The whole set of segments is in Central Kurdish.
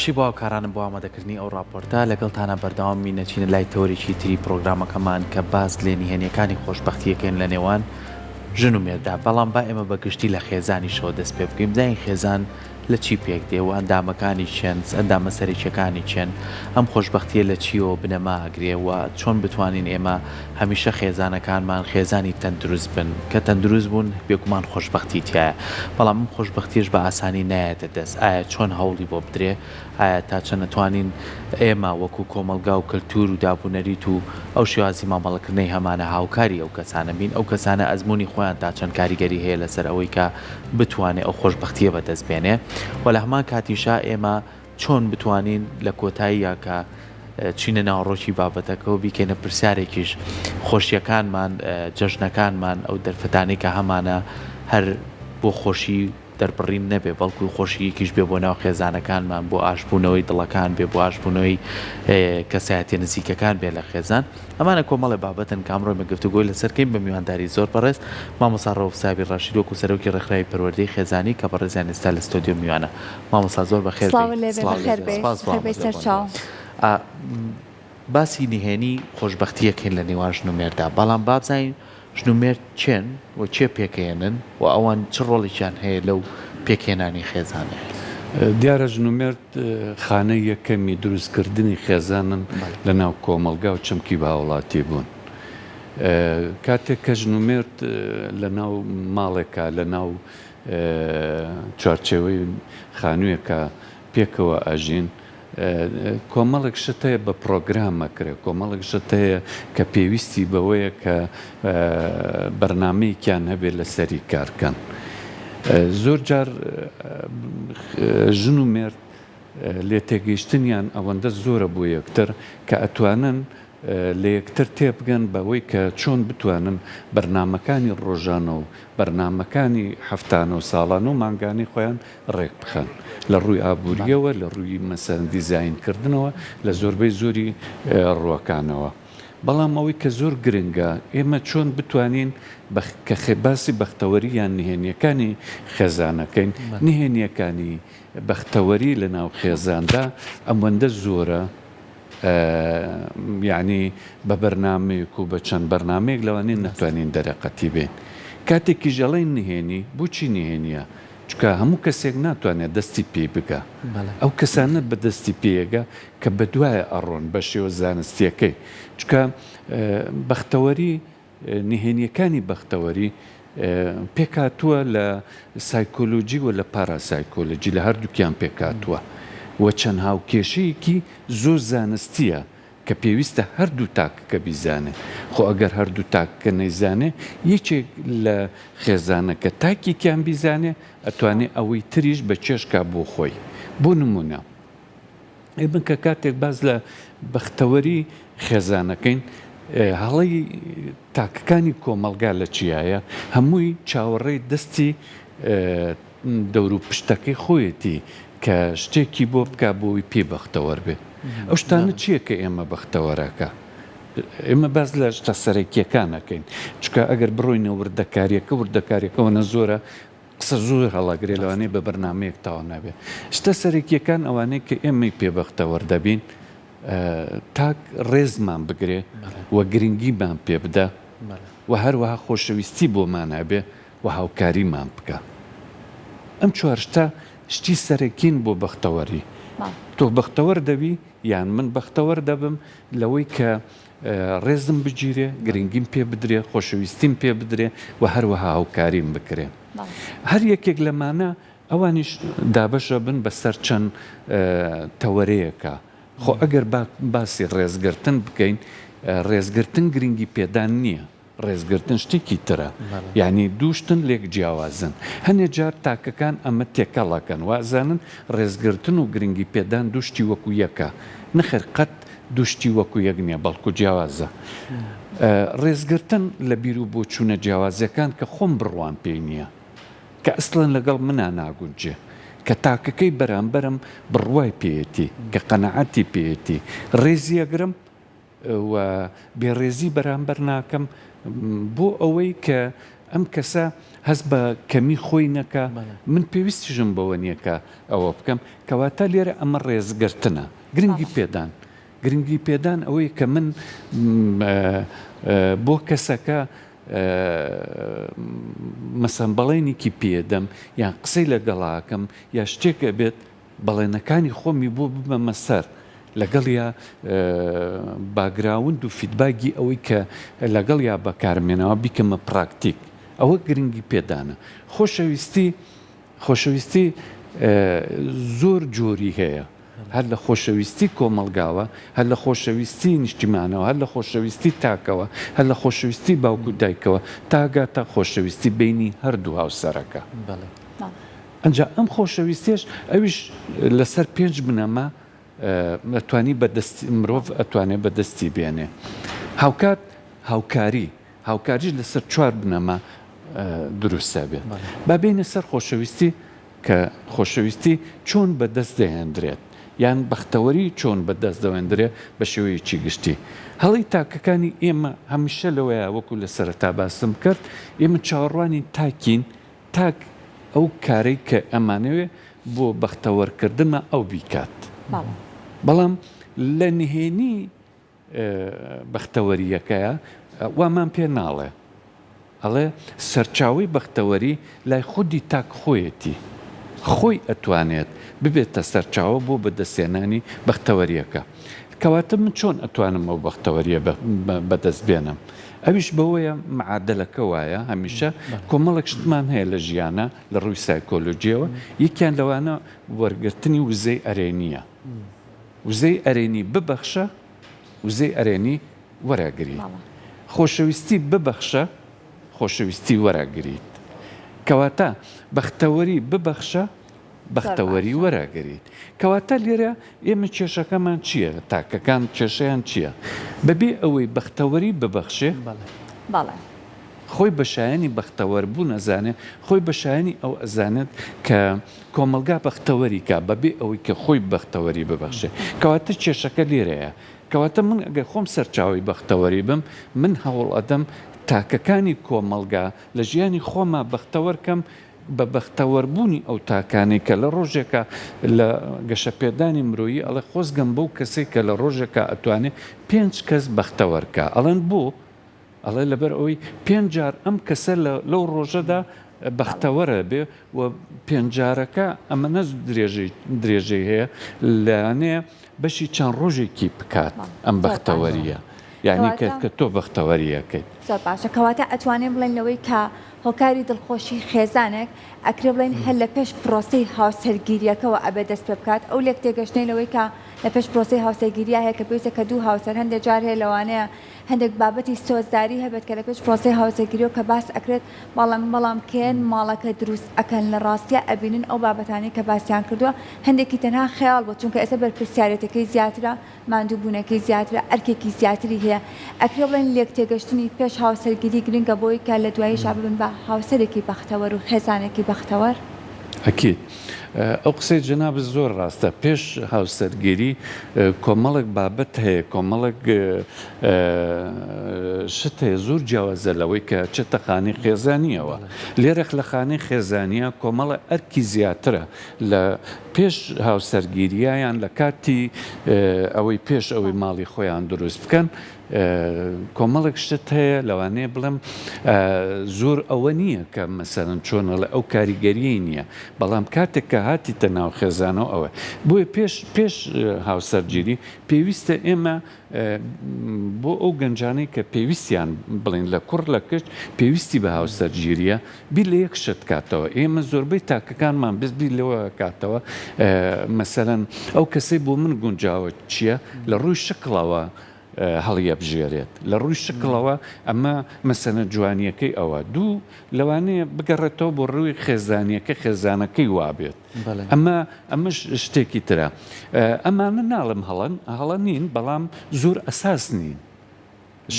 باشی بۆ کارانم بۆ ئامادەکردنی ئەو راپۆرتە لەگەڵتانە بەردەوامی نەچینە لای تۆریکی تری پرۆگرامەکەمان کە باز لێ نهێنیەکانی خۆشبەختیەکەن لە نێوان ژن و مێردا بەڵام با ئێمە بەگشتی لە خێزانی شۆ دەست پێ بکەین داین خێزان لە چی پێک دێ و ئەندامەکانی چێن ئەندامە سەرێکیەکانی چێن ئەم خۆشبەختیە لە چیەوە بنەما ئەگرێەوە چۆن بتوانین ئێمە هەمیشە خێزانەکانمان خێزانی تەندروست بن کە تەندروست بوون بێگومان خۆشبەختی تایە بەڵام ئەم خۆشبەختیش بە ئاسانی نایەتە دەست ئایا چۆن هەوڵی بۆ بدرێ ئایا تا چەند نتوانین ئێمە وەکو کۆمەلگا و کللتور و دابوونەریت و ئەو شێوازی مامەڵەکردنەی هەمانە هاوکاری ئەو کەسانە بین ئەو کەسانە ئەزمموی خۆیان تا چەند کاریگەری هەیە لەسەر ئەوەی کە بتوانێت ئەو خۆشببختیە بەدەست بێنێ و لە هەمان کاتیشا ئێمە چۆن بتوانین لە کۆتاییە کە چینە ناوڕۆکی بابەتەکە و بیکەینە پرسیارێکیش خۆشیەکانمان جەژنەکانمان ئەو دەرفەتانی کە هەمانە هەر بۆ خۆشی دەربڕین نەبێ بەڵکو خۆشیەکیش بێ بۆ ناو خێزانەکانمان بۆ ئاشبوونەوەی دڵەکان بێ بۆ ئاشبوونەوەی کەسایەتی نزیکەکان بێ لە خێزان ئەمانە کۆمەڵی بابەتن کامڕۆی مەگفتوگۆی لەسەرکەین بە میوانداری زۆر بەڕێز مامۆستا ڕەوفسابی ڕاشید وەکو سەرۆکی ڕێکخراوی پەروەردەی خێزانی کە بەڕێزیان ئێستا لە ستۆدیۆ میوانە مامۆستا زۆر بەخێر باسی نهێنی خۆشببختیەکەین لە نێوان ژن و مێردا بەڵام بابزین ژن و مێرد چێن و چێ پێکەێنن و ئەوان چ ڕۆڵێکیان هەیە لەو پێکێنانی خێزانە دیارە ژن و مێرد خانەی یەکەمی دروستکردنی خێزانن لە ناو کۆمەلگا و چەمکی باوەڵاتی بوون کاتێک کە ژن و مێرد لە ناو ماڵێکە لە ناو چوارچێوەی خانوویەکە پێکەوە ئاژین کۆمەڵێک شتەیە بە پرۆگرامەکرێ کۆمەڵێک شتەیە کە پێویستی بەوەیە کە بەرنامەیەکیان هەبێت لە سەری کارکەن زۆر جار ژن و مێرد لێ تێگەیشتنیان ئەوەندە زۆرە بۆ یەکتر کە ئەتوانن لە یەکتر تێبگەن بەوەی کە چۆن بتوانن بەرنمەکانی ڕۆژانە و بەرنمەکانی هەفتانە و ساڵانە و مانگانی خۆیان ڕێک بخەن لە ڕووی ئابوووریەوە لە ڕووی مەسەن دیزاینکردنەوە لە زۆربەی زۆری ڕووەکانەوە بەڵام ئەوەی کە زۆر گرنگە ئێمە چۆن بتوانین کە خێباسی بەختەوەری یان نهێنیەکانی خێزانەکەین نهێنیەکانی بەختەوەری لە ناو خێزاندا ئەمەندە زۆرە یعنی بە بەرنمەیەک و بە چەند بەرنمەیەک لەوانەیە نەتوانین دەرەقەتی بێن کاتێکی ژەڵی نهێنی بۆچی نهێنیە چکە هەموو کەسێک ناتوانێت دەستی پێ بگە ئەو کەسانە بە دەستی پێیەگە کە بە دوایە ئەڕۆن بە شێوە زانستیەکەی چکە بەختەوەری نهێنیەکانی بەختەوەری پێکاتووە لە سایکۆلۆجی و لە پاراسایکۆلۆجی لە هەردووکیان پێکاتووە و چەند هاوکێشەیەکی زۆر زانستیە کە پێویستە هەردوو تاکەکە بیزانێ خۆ ئەگەر هەردوو تاکەکە نەیزانێ یەکێک لە خێزانەکە تاکێکیان بیزانێ ئەتوانێت ئەوەی تریش بە چێشکا بۆ خۆی بۆ نمونە ئێمە کە کاتێک باز لە بەختەوەری خێزانەکەین هەڵی تاکەکانی کۆمەلگا لە چیایە هەمووی چاوەڕێی دەستی دەور و پشتەکەی خۆیەتی کە شتێکی بۆ بکە بۆی پێ بەختەوەر بێ ئەو شتانە چییە کە ئێمە بەختەوەرەکە ئێمە باز لە شتە سەرەکیەکانەکەین چکە ئەگەر بڕۆینە وردەکاریەکەەوەنە زۆرە قسە زۆر هەڵاگرێ لەوانەیە بە بەرنمەیەک تاوا نابێت شتە سەرەکیەکان ئەوانەیە کە ئێمەی پێبەختەوەر دەبین تاک ڕێزمان بگرێ و گرنگیمان پێ بدە و هەروەها خۆشەویستی بۆمان هەبێ و هاوکاریمان بکە ئەم چوارشتە شتی سەرەکین بۆ بەختەوەری تۆ بەختەوەر دەبی یان من بەختەوەر دەبم لەوەی کە ڕێزم بگیرێ گرنگیم پێ بدرێ خۆشەویستیم پێ بدرێ و هەروەها هاوکاریم بکرێ هەر یەکێک لەمانە ئەوانیش دابەشە بن بەسەر چەند تەوەرەیەکە خۆ ئەگەر باسی ڕێزگرتن بکەین ڕێزگرتن گرنگی پێدان نییە ڕێزگرتن شتێکی ترە یعنی دووشتن لێک جیاوازن هەنێ جار تاکەکان ئەمە تێکەڵەکەن وازانن ڕێزگرتن و گرنگی پێدان دوشتی وەکو یەکە نەخێر قەت دوشتی وەکو یەک نییە بەڵکو جیاوازە ڕێزگرتن لە بیر و بۆ چوونە جیاوازەکان کە خۆم بڕوان پێی نییە کە ئەسڵەن لەگەڵ منە ناگونجێ کە تاکەکەی بەرامبەرم بڕوای پێیەتی کە قەنەعەتی پێیەتی ڕێزی ئەگرم و بێڕێزی بەرامبەر ناکەم بۆ ئەوەی کە ئەم کەسە هەست بە کەمی خۆی نەکە من پێویستیژم بەوە نییەکە ئەوە بکەم کەواتە لێرە ئەمە ڕێزگرتنە گرنگی پێدان ئەوەی کە من بۆ کەسەکە مەسەن بەڵێنێکی پێدەم یان قسەی لەگەڵاکەم یا شتێکە بێت بەڵێنەکانی خۆمی بۆ ببەمە سەر لەگەڵ یا باگراوند و فیدباگی ئەوەی کە لەگەڵ یا بەکارمێنەوە بیکەمە پراکتیک ئەوە گرنگی پێدانە. خۆشەویستی زۆر جۆری هەیە، هەر لە خۆشەویستی کۆمەلگاوە، هەر لە خۆشەویستی نیشتیمانەوە، هەر لە خۆشەویستی تاکەوە، هەر لە خۆشەویستی باوکو دایکەوە تاگاتە خۆشەویستی بینی هەردوو هاوسەرەکە. ئەنجا ئەم خۆشەویستیش ئەویش لەسەر 5 بنەمە ئەتوانی مرۆڤ ئەتوانێت بەدەستی بێنێ. هاوکاریش لەسەر 4 بنەمە دروستە بێت. با بینە سەر خۆشەویستی کە خۆشەویستی چۆن بەدەست دەهێنرێت یان بەختەوەری چۆن بەدەست دەوێنرێت بە شێوەیەکی گشتی. هەڵی تاکەکانی ئێمە هەمیشە لەوەیە وەکو لە سەرەتا باسم کرد، ئێمە چاوەڕوانی تاکین تاک ئەو کارەی کە ئەمانەوێ بۆ بەختەوەرکردنمە ئەو بیکات. بەڵام لە نهێنی بەختەوەریەکەیە وامان پێ ناڵێ، ئەڵێ سەرچاوی بەختەوەری لای خودی تاک خۆیەتی، خۆی ئەتوانێت ببێتە سەرچاوە بۆ بەدەستێنانی بەختەوەریەکە. کەواتە من چۆن ئەتوانم ئەو بەختەوەریە بەدەست بێنم؟ ئەویش بەوەیە معادلەکە وایە هەمیشە کۆمەڵێک شتمان هەیە لە ژیانە لە ڕووی سایکۆلۆجیەوە، یەکیان لەوانە وەرگرتنی وزەی ئەرێنیە. وزەی ئەرێنی ببەخشە، وزەی ئەرێنی وەرەگریت. خۆشەویستی ببەخشە، خۆشەویستی وەرەگریت. کەواتە بەختەوەری ببەخشە، بەختەوەری وەرەگریت. کەواتە لێرە ئێمە کێشەکەمان چییە؟ تاکەکان کێشەیان چییە؟ بەبێ ئەوەی بەختەوەری ببەخشێ خۆی بەشایانی بەختەوەربوو نەزانێت، خۆی بەشایانی ئەو ئەزانێت کە کۆمەلگا بەختەوەری کا بەبێ ئەوەی کە خۆی بەختەوەری ببەخشێ. کەواتە کێشەکە لێرەیە. کەواتە من ئەگەر خۆم سەرچاوی بەختەوەری بم، من هەوڵ ئەدەم تاکەکانی کۆمەلگا لە ژیانی خۆمە بەختەوەرکەم بە بەختەوەربوونی ئەو تاکانەی کە لە ڕۆژێکە لە گەشەپێدانی مرۆیی ئەڵێ خۆزگەم بەو کەسێک کە لە ڕۆژێکە ئەتوانێت 5 کەس بەختەوەرکە. ئەڵێن بۆ؟ ئەڵێ لەبەر ئەوەی 5 جار ئەم کەسە لەو ڕۆژەدا بەختەوەرە بێ و 5 جارەکە ئەمە نەز درێژەی هەیە لەیانەیە بەشی چەند ڕۆژێکی بکات ئەم بەختەوەریە، یعنی کە تۆ بەختەوەریەکەیت. زۆر باشە. کەواتە ئەتوانێت بڵێن لەوەی کە هۆکاری دڵخۆشی خێزانێک ئەکرێ بڵێن هەر لە پێش پرۆسەی هاوسەرگیریەکەەوە ئەبێ دەست پێ بکات. ئەو لێک تێگەشتنەی لەوەی کە لە پێش پرۆسەی هاوسەرگیریە هەیە کە پێویستە کە دوو هاوسەر هەندێک جار هەیە لەوانەیە هەندێک بابەتی سۆزداری هەبێت کە لە پێش پرۆسەی هاوسەرگیریەوە کە باس ئەکرێت بەڵام کێن ماڵەکە دروست ئەکەن لە ڕاستیە ئەبینن ئەو بابەتانی کە باسییان کردووە هەندێکی تەنها خەیاڵ بۆ، چونکە ئێستا بەرپرسیارەتەکەی زیاترە، ماندووبوونەکەی زیاترە، ئەرکێکی زیاتری هەیە. ئەکرێ بڵێن لێک تێگەشتنی پێش هاوسەرگیری گرنگە بۆی کە لە دوایی شابن بە هاوسەرێکی بەختەوەر و خێزانێکی بەختەوەر. ئەکید ئەو قسەی جەناب زۆر ڕاستە. پێش هاوسەرگیری کۆمەڵێک بابەت هەیە، کۆمەڵێک شت هەیە زۆر جیاوازە لەوەی کە چێتە خانەی خێزانیەوە. لێرەخ لە خانەی خێزانیە کۆمەڵە ئەرکی زیاترە لە پێش هاوسەرگیریایان لە کاتی ئەوەی پێش ئەوەی ماڵی خۆیان دروست بکەن. کۆمەڵێک شت هەیە لەوانەیە بڵم زۆر ئەوە نییە کە مەسەرەن چۆنە لە ئەو کاریگەریی نییە، بەڵام کاتێک کە هاتیتە ناو خێزانەوە ئەوە بۆیە پێش هاوسەرگیری پێویستە ئێمە بۆ ئەو گەنجانەی کە پێویستیان بڵین لە کوڕ لە کچ پێویستی بە هاوسەرگیریە بی لە یەک شت کاتەوە. ئێمە زۆربەی تاکەکانمان بی لەوە کاتەوە مەسەرەن ئەو کەسەی بۆ من گونجاوە چییە لە ڕووی شکڵەوە هەڵیە بژێرێت، لە ڕووی شکڵەوە ئەمە مەسەنە جوانیەکەی ئەوە دوو لەوانەیە بگەڕێتەوە بۆ ڕووی خێزانیەکە خێزانەکەی وابێت. ئەمەش شتێکی ترە. ئەمانە ناڵم هەڵە نین، بەڵام زۆر ئەساس نین.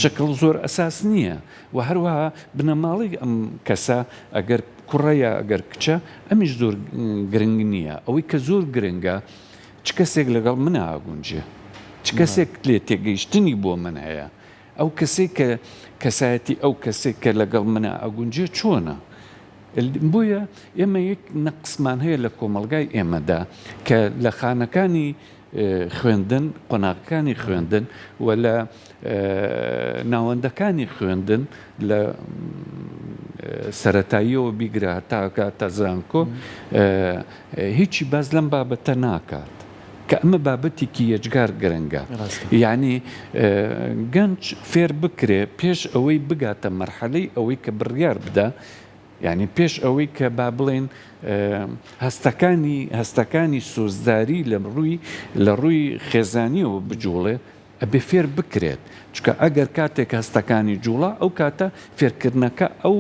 شکڵ زۆر ئەساس نییە و هەروەها بنەماڵی ئەم کەسە ئەگەر کوڕەیە ئەگەر کچە ئەمیش زۆر گرنگ نییە. ئەوەی کە زۆر گرنگە چ کەسێک لەگەڵ منە ئاگونجێ، چ کەسێک لێ تێگەیشتنی بۆ من هەیە، ئەو کەسێک کە کەسایەتی ئەو کەسێک کە لەگەڵ منە ئەگونجێ چۆنە بۆیە ئێمە یەک نەقسمان هەیە لە کۆمەلگای ئێمەدا کە لە خانەکانی خوێندن قۆناغەکانی خوێندن و لە ناوەندەکانی خوێندن لە سەرەتاییەوە بیگرە هەتا زانکۆ هیچی باز لەم بابەتە ناکات کە ئەمە بابەتێکی یەجگار گرنگە یعنی گەنج فێر بکرێ پێش ئەوەی بگاتە مەرحەلەی ئەوەی کە بڕیار بدە یعنی پێش ئەوەی کە با بڵێن هەستەکانی سۆزداری لە ڕووی خێزانیەوە بجوڵێ ئەبێ فێر بکرێت چکە ئەگەر کاتێک هەستەکانی جوڵا ئەو کاتە فێرکردنەکە ئەو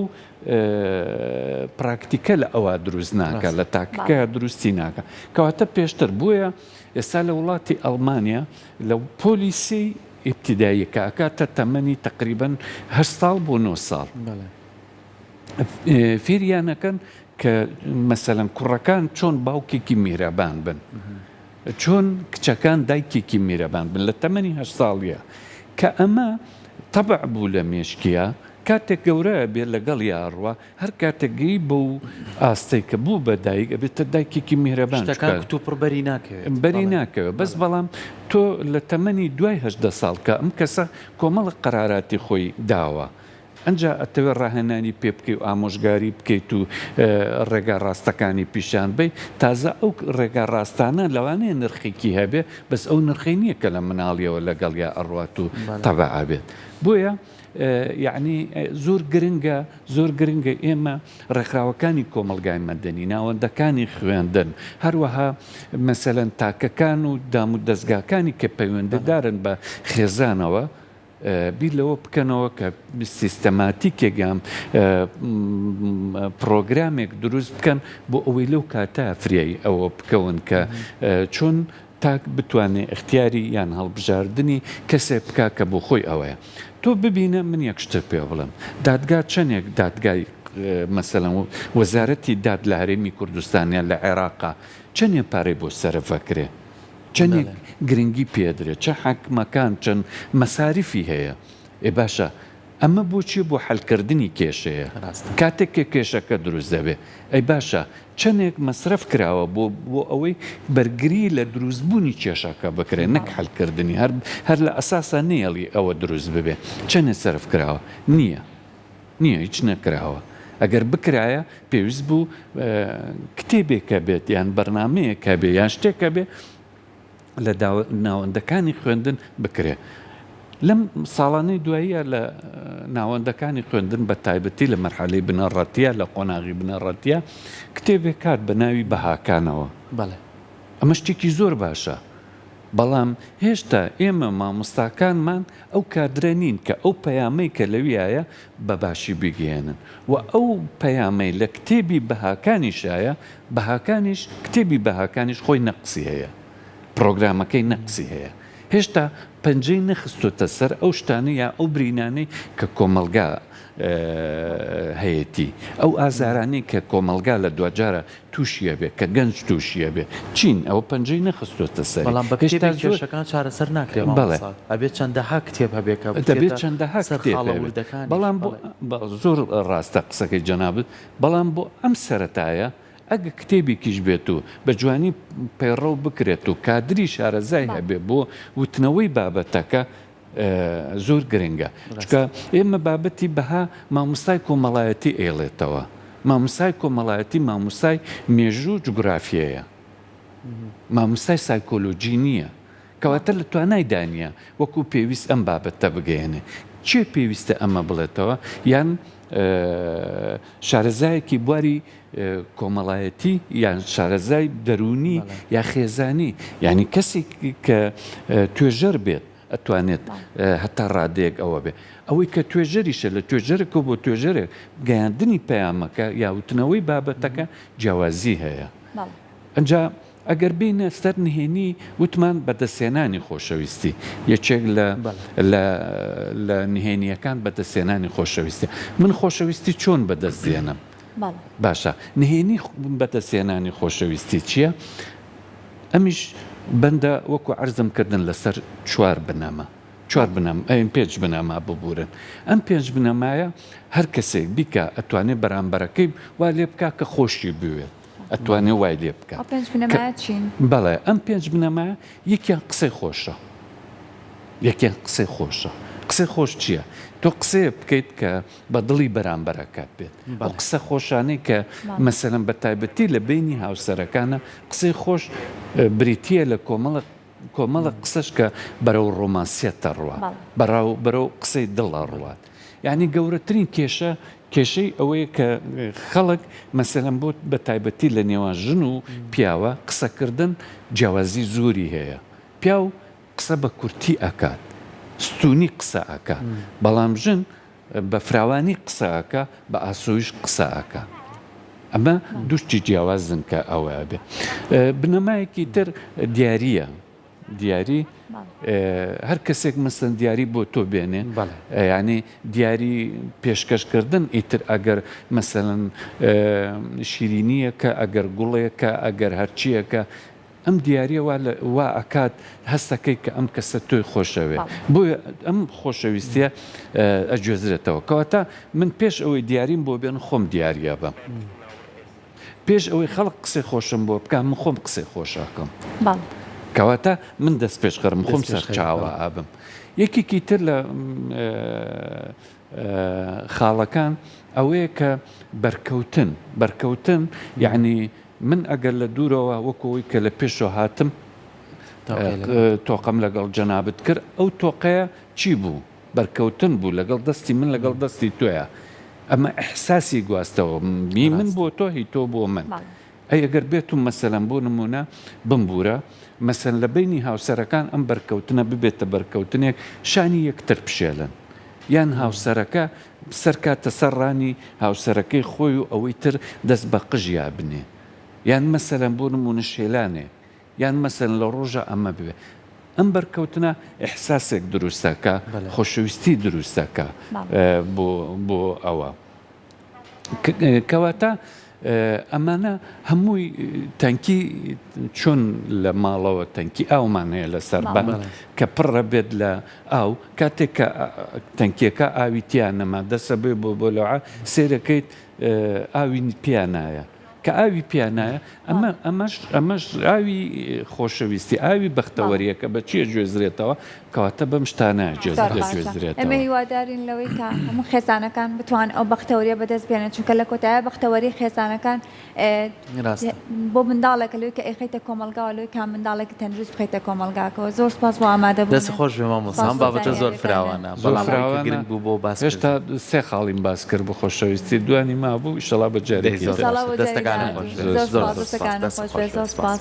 پراکتیکە لە ئەوە دروست ناکە لە تاکەکە دروستی ناکە کەواتە پێشتر بووە ئێستا لە وڵاتی ئەڵمانیا لە پۆلیسی ئیبتیدایی کاکاتە تەمەنی تقریباً 8 ساڵ بۆ 9 ساڵ فێریانەکەن کە مەسەلەن کوڕەکان چۆن باوکێکی میرەبان بن چۆن کچەکان دایکێکی میرەبان بن لە تەمەنی 8 ساڵیە کە ئەمە تەبع بوو لە مێشکیە کاتێک گەورەیە بێت لەگەڵ یاڕوە هەر کاتێکگەی بۆ ئاستەی کە بوو بە دایک ئەبێتە دایکێکی میهرەبان بەری ناکەوێت بەری ناکەوێت بەس بەڵام تۆ لە تەمەنی دوای 18 ساڵ کە ئەم کەسە کۆمەڵە قەراراتی خۆی داوە ئەنجا ئەتەوێت ڕاهێنانی پێ بکەیت و ئامۆژگاری بکەیت و ڕێگا ڕاستەکانی پیشان بی تازە ئەو ڕێگا ڕاستانە لەوانەیە نرخێکی هەبێ بەس ئەو نرخی نییە کە لە مناڵیەوە لەگەڵ یا ئەڕوات و تەبع بێت بۆیە یعنی زۆر گرنگە ئێمە ڕێکخراوەکانی کۆمەلگای مەدەنی ناوەندەکانی خوێندن هەروەها مەسەلەن تاکەکان و دام و دەستگاکانی کە پەیوەندەدارن بە خێزانەوە بیر لەوە بکەنەوە کە سیستەماتیکێکیان پرۆگرامێک دروست بکەن بۆ ئەوەی لەو کاتە فریایی ئەوە بکەون کە چۆن تاک بتوانێت اختیاری یان هەڵبژاردننی کەسێک بکا کە بۆ خۆی ئەوەیە تۆ ببینە من یەکشتر پێ بڵم دادگا چەندێک دادگای مەسەلەن وەزارەتی داد لە هەرێمی کوردستانیان لە عێراقا چەندێ پارەی بۆ سەرفەکرێ چەندێک گرنگی پێدرێت چە حاکمەکان چەند مەساریفی هەیە باشە ئەمە بۆچی بۆ حەلکردنی کێشەیە کاتێک کە کێشەکە دروست دەبێ ئەی باشە چەندێک مەسرف کراوە بۆ ئەوەی بەرگری لە دروستبوونی کێشەکە بکرێ نەک حەلکردنی هەر لە ئەساسا نێڵی ئەوە دروست ببێ چەندێ سەرف کراوە نییە هیچ نەکراوە ئەگەر بکرایە پێویست بوو کتێبێکە بێت یان بەرنامەیەکە بێ یان شتێکە بێ لە ناوەندەکانی خوێندن بکرێ لەم ساڵانەی دواییە لە ناوەندەکانی خوێندن بە تایبەتی لە مەرحەلەی بنەڕەتیە لە قۆناغی بنەڕەتیە کتێبێک کات بە ناوی بەهاکانەوە ئەمە شتێکی زۆر باشە بەڵام هێشتا ئێمە مامۆستاکانمان ئەو کادرە نین کە ئەو پەیامەی کە لەویایە بە باشی بگێنن و ئەو پەیامەی لە کتێبی بەهاکانیشایە بەهاکانیش کتێبی بەهاکانیش خۆی نەقسی هەیە پرۆگرامەکەی نەقسی هەیە هێشتا پەنجەی نەخستۆتە سەر ئەو شتانە یا ئەو برینانەی کە کۆمەلگا هەیەی ئەو ئازارانەی کە کۆمەلگا لە دوجارە تووشیە بێ کە گەنج تووشیە بێ چین ئەو پەنجەی نەخستۆتە سەر بەڵام بەهێشتا کێشەکان چارەسەر ناکرێت بەڵێ ئەبێت چەندەها کتێب هەبێکە دەبێت چەندەها بەڵام زۆر ڕاستە قسەکەی جەنابەت بەڵام بۆ ئەم سەرەتایە ئەگە کتێبێکیش بێت و بە جوانی پەیڕەو بکرێت و کادری شارەزای هەبێ بۆ وتنەوەی بابەتەکە زۆر گرنگە چکە ئێمە بابەتی بەها مامۆستای کۆمەڵایەتی ئێڵێتەوە مامۆستای کۆمەڵایەتی مامۆستای مێژوو جوگرافیەیە مامۆستای سایکۆلۆجی نییە کەواتە لە توانای دانیە وەکو پێویست ئەم بابەتە بگەێنێ چێ پێویستە ئەمە بڵێتەوە یان شارەزایەکی بواری کۆمەڵایەتی یان شارەزای دەرونی یا خێزانی یعنی کەسێک کە توێژەر بێت ئەتوانێت هەتا ڕادەیەک ئەوە بێ ئەوەی کە توێژەریشە لە توێژەرێکەوە بۆ توێژەرێک گەیاندنی پەیامەکە یا وتنەوەی بابەتەکە جیاوازی هەیە ئەنجا ئەگەر بینە سەر نهێنی وتمان بەدەستێنانی خۆشەویستی یەکێک لە نهێنیەکان بەدەستێنانی خۆشەویستی من خۆشەویستی چۆن بەدەستێنم باشە نهێنی بەدەستێنانی خۆشەویستی چییە؟ ئەمیش بەندە وەکو عەرزم کردن لەسەر 4 بنەمە چوار ئەم پێنج بنەما ببورن ئەم پێنج بنەمایە هەر کەسێک بیکە ئەتوانێت بەرامبەرەکەی وا لێ بکە کە خۆشی بوێت ئەتوانێت وای لێ بکە بەڵێ ئەم پێنج بنەمایە یەکیان قسەی خۆشە یەکیان قسەی خۆشە قسەی خۆش چییە؟ تۆ قسەیە بکەیت کە بە دڵی بەرامبەرەکات بێت ئەو قسە خۆشانەی کە مەسەلەن بە تایبەتی لە بینی هاوسەرەکانە قسەی خۆش بریتیە لە کۆمەڵە قسەش کە بەرەو ڕۆمانسیەتە ڕوات بەرەو قسەی دڵە ڕوات یعنی گەورەترین کێشەی ئەوەیە کە خەڵک مەسەلەن بۆ بە تایبەتی لە نێوان ژن و پیاوە قسەکردن جیاوازی زۆری هەیە پیا و قسە بە کورتی ئەکات ستونی قسە ئەکە بەڵام ژن بە فراوانی قسە ئەکە بە ئاسۆیش قسە ئەکە ئەمە دوشتی جیاوازن کە ئەوە بێ بنەمایەکی تر دیاریە دیاری هەر کەسێک مەسەن دیاری بۆ تۆ بێنێ ینی دیاری پێشکەشکردن ئیتر ئەگەر مەسەن شیرینیەکە ئەگەر گوڵەیەکە ئەگەر هەرچیەکە ئەم دیارە وا ئەکات هەستەکەی کە ئەم کەسە تۆی خۆشەوێ بۆیە ئەم خۆشەویستیە ئەگوێزرێتەوە کەواتە من پێش ئەوەی دیاریم بۆ بێن خۆم دیارە بم پێش ئەوەی خەڵک قسەی خۆشم بۆ بکە من خۆم قسەی خۆشەکەم کەواتە من دەست پێشخەرم خۆم سەرچاوە ئابم یەکێکی تر لە خاڵەکان ئەوەیە کە بەرکەوتن یعنی من ئەگەر لە دوورەوە وەکەوەی کە لە پێشەوە هاتم تۆقەم لەگەڵ جەنابەت کرد ئەو تۆقەیە چی بوو بەرکەوتن بوو لەگەڵ دەستی من لەگەڵ دەستی تۆیە ئەمە ئەحساسی گواستەوە من بۆ تۆ هی تۆ بۆ من ئەی ئەگەر بێت و مەسەلەن بۆ نمونە بمبورە مەسەن لە بینی هاوسەرەکان ئەم بەرکەوتنە ببێتە بەرکەوتنێک شانی یەکتر بشێلن یان هاوسەرەکە سەرکاتە سەرڕانی هاوسەرەکەی خۆی و ئەوەی تر دەست بە قژیا بنێ یان مەسەلەن بۆ نمونە شێلانێ یان مەسەن لە ڕۆژە ئەمە بوێ ئەم بەرکەوتنە ئیحساسێک دروستەکە خۆشەویستی دروستەکە بۆ ئەوە کەواتە ئەمانە هەمووی تەنکی چۆن لە ماڵەوە تەنکی ئاومان هەیە لە سەربان کە پڕە بێت لە ئاو کاتێک کە تەنکیەکە ئاوی تیان نەما دەسە بێ بۆ لەوە سێرەکەیت ئاوی پیانایە کە ئاوی پیانایە ئەمەش ئاوی خۆشەویستی ئاوی بەختەوەریەکە بە چیە گوێزرێتەوە کەواتە بەم شتانە گوێزرێتەوە ئەمە هیوادارین لەوەی کە هەموو خێزانەکان بتوان ئەو بەختەوەریە بەدەست بێنن چونکە لە کۆتایە بەختەوەری خێزانەکان بۆ منداڵێکە لەوەی کە ئەیخیتە کۆمەلگاوە لەوەی کا منداڵێکی تەندروست بخیتە کۆمەلگاکەوە زۆر سپاس بۆ ئامادە بوون دەست خۆش بێ مامۆستا بابەتە زۆر فراوانە گرنگ بوو بۆ باس هێشتا سێ خاڵیم باس کرد بە خۆشەویستی دوانی مابوو ئیشەڵا بەجارێکی دەستەکانە خۆش زۆر سپاس